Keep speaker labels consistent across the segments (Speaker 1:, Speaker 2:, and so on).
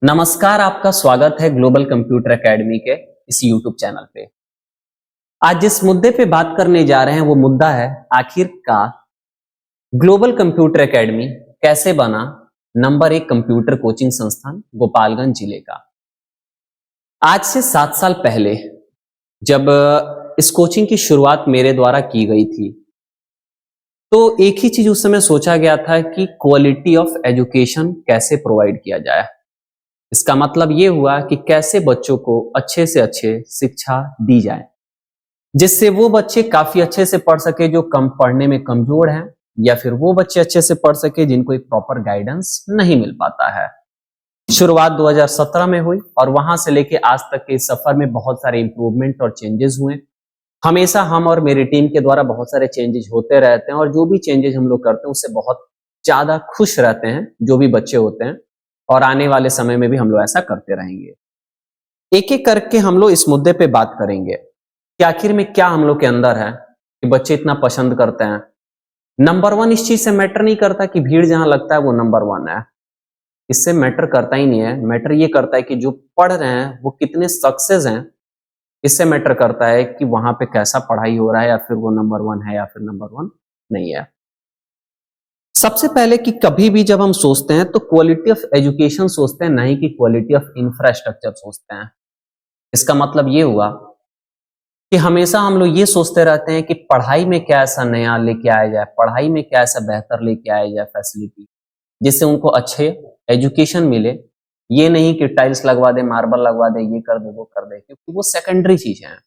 Speaker 1: नमस्कार, आपका स्वागत है ग्लोबल कंप्यूटर एकेडमी के इस यूट्यूब चैनल पे। आज जिस मुद्दे पे बात करने जा रहे हैं वो मुद्दा है आखिरकार ग्लोबल कंप्यूटर एकेडमी कैसे बना नंबर 1 कंप्यूटर कोचिंग संस्थान गोपालगंज जिले का। आज से 7 साल पहले जब इस कोचिंग की शुरुआत मेरे द्वारा की गई थी तो एक ही चीज उस समय सोचा गया था कि क्वालिटी ऑफ एजुकेशन कैसे प्रोवाइड किया जाए। इसका मतलब ये हुआ कि कैसे बच्चों को अच्छे से अच्छे शिक्षा दी जाए जिससे वो बच्चे काफी अच्छे से पढ़ सके जो कम पढ़ने में कमजोर हैं, या फिर वो बच्चे अच्छे से पढ़ सके जिनको एक प्रॉपर गाइडेंस नहीं मिल पाता है। शुरुआत 2017 में हुई और वहां से लेके आज तक के इस सफर में बहुत सारे इंप्रूवमेंट और चेंजेस हुए। हमेशा हम और मेरी टीम के द्वारा बहुत सारे चेंजेस होते रहते हैं और जो भी चेंजेस हम लोग करते हैं उससे बहुत ज्यादा खुश रहते हैं जो भी बच्चे होते हैं, और आने वाले समय में भी हम लोग ऐसा करते रहेंगे। एक एक करके हम लोग इस मुद्दे पे बात करेंगे कि आखिर में क्या हम लोग के अंदर है कि बच्चे इतना पसंद करते हैं। नंबर 1 इस चीज से मैटर नहीं करता कि भीड़ जहां लगता है वो नंबर 1 है, इससे मैटर करता ही नहीं है। मैटर ये करता है कि जो पढ़ रहे हैं वो कितने सक्सेस हैं, इससे मैटर करता है कि वहां पे कैसा पढ़ाई हो रहा है, या फिर वो नंबर 1 है या फिर नंबर 1 नहीं है। सबसे पहले कि कभी भी जब हम सोचते हैं तो क्वालिटी ऑफ एजुकेशन सोचते हैं, नहीं कि क्वालिटी ऑफ इंफ्रास्ट्रक्चर सोचते हैं। इसका मतलब ये हुआ कि हमेशा हम लोग ये सोचते रहते हैं कि पढ़ाई में क्या ऐसा नया लेके आया जाए, पढ़ाई में क्या ऐसा बेहतर लेके आया जाए फैसिलिटी जिससे उनको अच्छे एजुकेशन मिले। ये नहीं कि टाइल्स लगवा दे, मार्बल लगवा दे, ये कर दे वो कर दे, क्योंकि वो सेकेंडरी चीज है।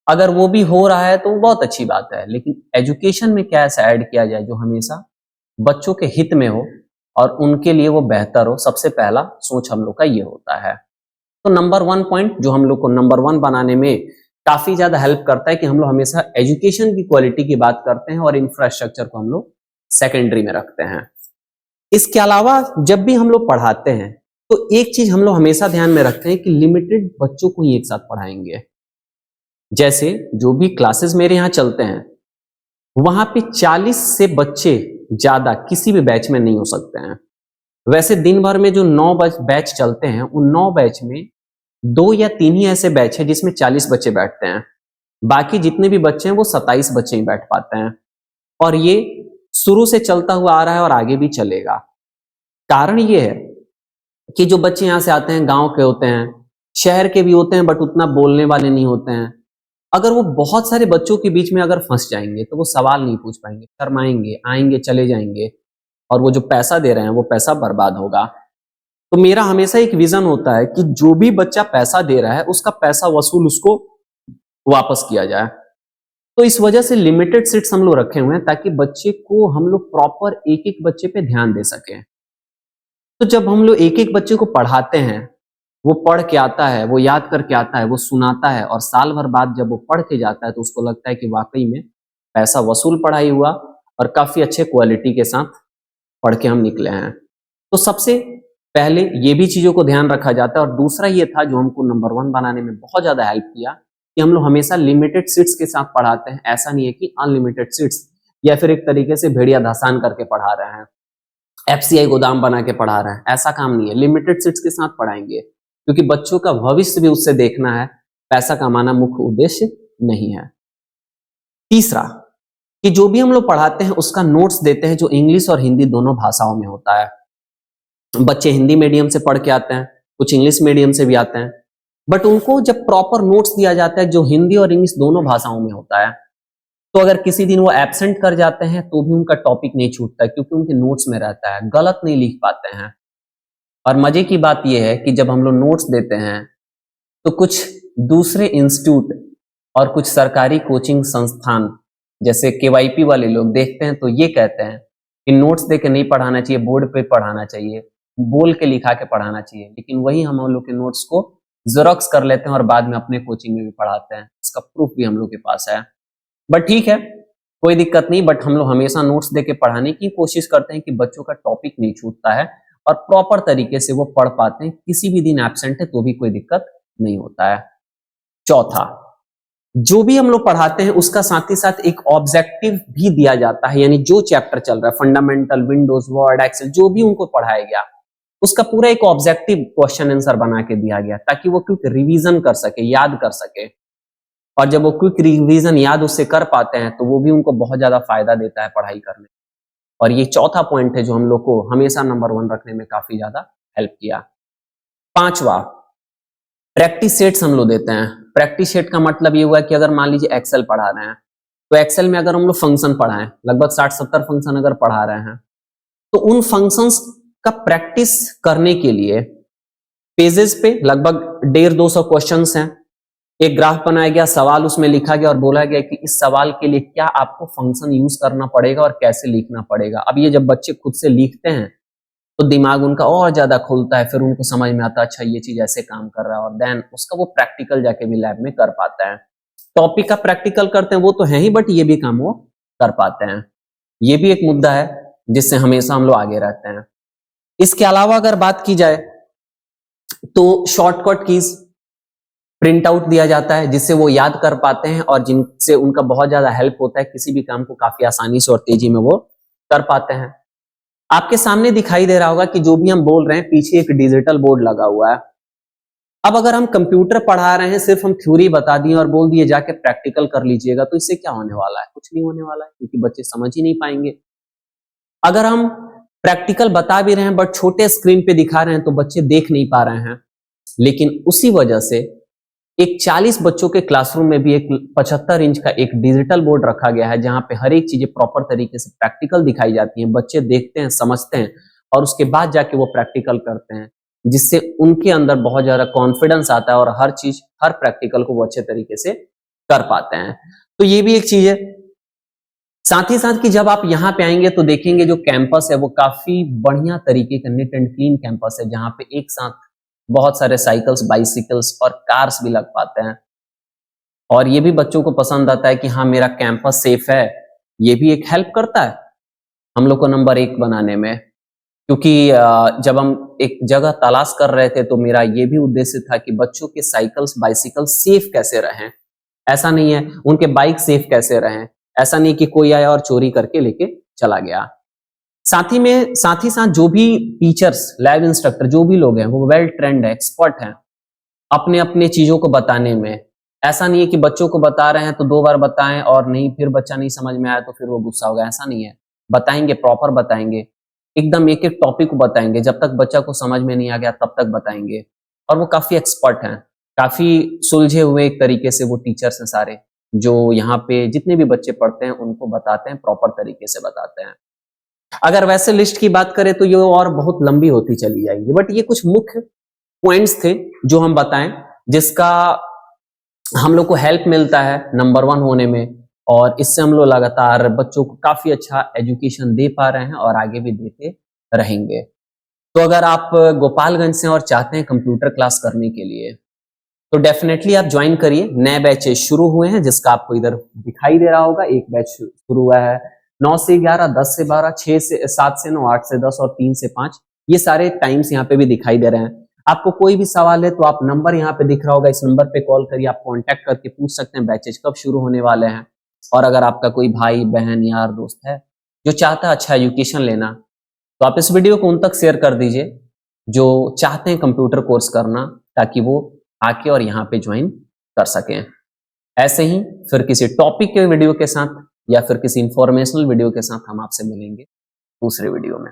Speaker 1: अगर वो भी हो रहा है तो वो बहुत अच्छी बात है, लेकिन एजुकेशन में क्या ऐसा ऐड किया जाए जो हमेशा बच्चों के हित में हो और उनके लिए वो बेहतर हो। सबसे पहला सोच हम लोग का ये होता है। तो नंबर 1 पॉइंट जो हम लोग को नंबर 1 बनाने में काफी ज्यादा हेल्प करता है कि हम लोग हमेशा एजुकेशन की क्वालिटी की बात करते हैं और इंफ्रास्ट्रक्चर को हम लोग सेकेंडरी में रखते हैं। इसके अलावा जब भी हम लोग पढ़ाते हैं तो एक चीज हम लोग हमेशा ध्यान में रखते हैं कि लिमिटेड बच्चों को ही एक साथ पढ़ाएंगे। जैसे जो भी क्लासेस मेरे यहाँ चलते हैं वहां पे 40 से बच्चे ज्यादा किसी भी बैच में नहीं हो सकते हैं। वैसे दिन भर में जो 9 बैच चलते हैं उन 9 बैच में 2 या 3 ही ऐसे बैच है जिसमें 40 बच्चे बैठते हैं। बाकी जितने भी बच्चे हैं वो 27 बच्चे ही बैठ पाते हैं, और ये शुरू से चलता हुआ आ रहा है और आगे भी चलेगा। कारण ये है कि जो बच्चे यहाँ से आते हैं गांव के होते हैं, शहर के भी होते हैं, बट उतना बोलने वाले नहीं होते हैं। अगर वो बहुत सारे बच्चों के बीच में अगर फंस जाएंगे तो वो सवाल नहीं पूछ पाएंगे, शर्माएंगे, आएंगे चले जाएंगे, और वो जो पैसा दे रहे हैं वो पैसा बर्बाद होगा। तो मेरा हमेशा एक विजन होता है कि जो भी बच्चा पैसा दे रहा है उसका पैसा वसूल उसको वापस किया जाए। तो इस वजह से लिमिटेड सीट्स हम लोग रखे हुए हैं ताकि बच्चे को हम लोग प्रॉपर एक एक बच्चे पे ध्यान दे सकें। तो जब हम लोग एक एक बच्चे को पढ़ाते हैं, वो पढ़ के आता है, वो याद करके आता है, वो सुनाता है, और साल भर बाद जब वो पढ़ के जाता है तो उसको लगता है कि वाकई में पैसा वसूल पढ़ाई हुआ और काफी अच्छे क्वालिटी के साथ पढ़ के हम निकले हैं। तो सबसे पहले ये भी चीजों को ध्यान रखा जाता है। और दूसरा ये था जो हमको नंबर 1 बनाने में बहुत ज्यादा हेल्प किया कि हम लोग हमेशा लिमिटेड सीट्स के साथ पढ़ाते हैं। ऐसा नहीं है कि अनलिमिटेड सीट्स या फिर एक तरीके से भेड़िया धसान करके पढ़ा रहे हैं, एफसीआई गोदाम बना के पढ़ा रहे हैं, ऐसा काम नहीं है। लिमिटेड सीट्स के साथ पढ़ाएंगे क्योंकि बच्चों का भविष्य भी उससे देखना है, पैसा कमाना मुख्य उद्देश्य नहीं है। तीसरा कि जो भी हम लोग पढ़ाते हैं उसका नोट्स देते हैं जो इंग्लिश और हिंदी दोनों भाषाओं में होता है। बच्चे हिंदी मीडियम से पढ़ के आते हैं, कुछ इंग्लिश मीडियम से भी आते हैं, बट उनको जब प्रॉपर नोट्स दिया जाता है जो हिंदी और इंग्लिश दोनों भाषाओं में होता है, तो अगर किसी दिन वो एब्सेंट कर जाते हैं तो भी उनका टॉपिक नहीं छूटता क्योंकि उनके नोट्स में रहता है, गलत नहीं लिख पाते हैं। और मजे की बात यह है कि जब हम लोग नोट्स देते हैं तो कुछ दूसरे इंस्टीट्यूट और कुछ सरकारी कोचिंग संस्थान जैसे केवाईपी वाले लोग देखते हैं तो ये कहते हैं कि नोट्स दे के नहीं पढ़ाना चाहिए, बोर्ड पे पढ़ाना चाहिए, बोल के लिखा के पढ़ाना चाहिए। लेकिन वही हम लोग के नोट्स को जेरॉक्स कर लेते हैं और बाद में अपने कोचिंग में भी पढ़ाते हैं। इसका प्रूफ भी हम लोग के पास है। बट ठीक है, कोई दिक्कत नहीं, बट हम लोग हमेशा नोट्स दे के पढ़ाने की कोशिश करते हैं कि बच्चों का टॉपिक नहीं छूटता है और प्रॉपर तरीके से वो पढ़ पाते हैं। किसी भी दिन एब्सेंट है तो भी कोई दिक्कत नहीं होता है। चौथा, जो भी हम लोग पढ़ाते हैं उसका साथ ही साथ एक ऑब्जेक्टिव भी दिया जाता है, यानी जो चैप्टर चल रहा है, फंडामेंटल, विंडोज, वर्ड, एक्सेल, जो भी उनको पढ़ाया गया उसका पूरा एक ऑब्जेक्टिव क्वेश्चन आंसर बना के दिया गया ताकि वो क्विक रिवीजन कर सके, याद कर सके। और जब वो क्विक रिवीजन याद उससे कर पाते हैं तो वो भी उनको बहुत ज्यादा फायदा देता है पढ़ाई करने। और ये चौथा पॉइंट है जो हम लोग को हमेशा नंबर 1 रखने में काफी ज्यादा हेल्प किया। पांचवा, प्रैक्टिस सेट्स हम लोग देते हैं। प्रैक्टिस सेट का मतलब ये हुआ कि अगर मान लीजिए एक्सेल पढ़ा रहे हैं तो एक्सेल में अगर हम लोग फंक्शन पढ़ाएं, लगभग 60-70 फंक्शन अगर पढ़ा रहे हैं, तो उन फंक्शंस का प्रैक्टिस करने के लिए पेजेस पे लगभग 150-200 क्वेश्चंस हैं। एक ग्राफ बनाया गया, सवाल उसमें लिखा गया और बोला गया कि इस सवाल के लिए क्या आपको फंक्शन यूज करना पड़ेगा और कैसे लिखना पड़ेगा। अब ये जब बच्चे खुद से लिखते हैं तो दिमाग उनका और ज्यादा खुलता है, फिर उनको समझ में आता है अच्छा ये चीज ऐसे काम कर रहा है, और देन उसका वो प्रैक्टिकल जाके भी लैब में कर पाता है। टॉपिक का प्रैक्टिकल करते हैं वो तो है ही, बट ये भी काम वो कर पाते हैं। ये भी एक मुद्दा है जिससे हमेशा हम लोग आगे रहते हैं। इसके अलावा अगर बात की जाए तो शॉर्टकट कीज प्रिंट आउट दिया जाता है जिससे वो याद कर पाते हैं और जिनसे उनका बहुत ज्यादा हेल्प होता है, किसी भी काम को काफी आसानी से और तेजी में वो कर पाते हैं। आपके सामने दिखाई दे रहा होगा कि जो भी हम बोल रहे हैं पीछे एक डिजिटल बोर्ड लगा हुआ है। अब अगर हम कंप्यूटर पढ़ा रहे हैं, सिर्फ हम थ्योरी बता दिए और बोल दिए जाके प्रैक्टिकल कर लीजिएगा, तो इससे क्या होने वाला है? कुछ नहीं होने वाला है, क्योंकि बच्चे समझ ही नहीं पाएंगे। अगर हम प्रैक्टिकल बता भी रहे हैं बट छोटे स्क्रीन पे दिखा रहे हैं तो बच्चे देख नहीं पा रहे हैं। लेकिन उसी वजह से एक 40 बच्चों के क्लासरूम में भी एक 75 इंच का एक डिजिटल बोर्ड रखा गया है जहां पे हर एक चीजें प्रॉपर तरीके से प्रैक्टिकल दिखाई जाती हैं। बच्चे देखते हैं, समझते हैं और उसके बाद जाके वो प्रैक्टिकल करते हैं, जिससे उनके अंदर बहुत ज्यादा कॉन्फिडेंस आता है और हर चीज, हर प्रैक्टिकल को वो अच्छे तरीके से कर पाते हैं। तो ये भी एक चीज है। साथ ही साथ कि जब आप यहाँ पे आएंगे तो देखेंगे जो कैंपस है वो काफी बढ़िया तरीके का नीट एंड क्लीन कैंपस है, जहां पे एक साथ बहुत सारे साइकिल्स, बाइसिकल्स और कार्स भी लग पाते हैं। और ये भी बच्चों को पसंद आता है कि हाँ मेरा कैंपस सेफ है। ये भी एक हेल्प करता है हम लोग को नंबर 1 बनाने में, क्योंकि जब हम एक जगह तलाश कर रहे थे तो मेरा ये भी उद्देश्य था कि बच्चों के साइकिल्स, बाइसिकल सेफ कैसे रहें। ऐसा नहीं है उनके बाइक सेफ कैसे रहें, ऐसा नहीं कि कोई आया और चोरी करके लेके चला गया। साथ ही साथ जो भी टीचर्स, लैब इंस्ट्रक्टर, जो भी लोग हैं वो वेल ट्रेंड है, एक्सपर्ट हैं अपने अपने चीजों को बताने में। ऐसा नहीं है कि बच्चों को बता रहे हैं तो 2 बार बताएं और नहीं, फिर बच्चा नहीं समझ में आया तो फिर वो गुस्सा होगा, ऐसा नहीं है। बताएंगे, प्रॉपर बताएंगे, एकदम एक एक टॉपिक को बताएंगे, जब तक बच्चा को समझ में नहीं आ गया तब तक बताएंगे। और वो काफी एक्सपर्ट हैं, काफी सुलझे हुए एक तरीके से वो टीचर्स हैं सारे, जो यहाँ पे जितने भी बच्चे पढ़ते हैं उनको बताते हैं, प्रॉपर तरीके से बताते हैं। अगर वैसे लिस्ट की बात करें तो ये और बहुत लंबी होती चली जाएगी, बट ये कुछ मुख्य पॉइंट्स थे जो हम बताएं, जिसका हम लोग को हेल्प मिलता है नंबर 1 होने में, और इससे हम लोग लगातार बच्चों को काफी अच्छा एजुकेशन दे पा रहे हैं और आगे भी देते रहेंगे। तो अगर आप गोपालगंज से और चाहते हैं कंप्यूटर क्लास करने के लिए तो डेफिनेटली आप ज्वाइन करिए। नए बैचेस शुरू हुए हैं जिसका आपको इधर दिखाई दे रहा होगा। एक बैच शुरू हुआ है 9 से 11, 10 से 12, 6 से 7 से 9, 8 से 10 और 3 से 5। ये सारे टाइम्स यहाँ पे भी दिखाई दे रहे हैं। आपको कोई भी सवाल है तो आप नंबर यहाँ पे दिख रहा होगा, इस नंबर पे कॉल करिए, आप कांटेक्ट करके पूछ सकते हैं बैचेज कब शुरू होने वाले हैं। और अगर आपका कोई भाई, बहन, यार, दोस्त है जो चाहता है अच्छा एजुकेशन लेना, तो आप इस वीडियो को उन तक शेयर कर दीजिए जो चाहते हैं कंप्यूटर कोर्स करना, ताकि वो आके और यहाँ पे ज्वाइन कर सकें। ऐसे ही फिर किसी टॉपिक के वीडियो के साथ या फिर किसी इंफॉर्मेशनल वीडियो के साथ हम आपसे मिलेंगे दूसरे वीडियो में।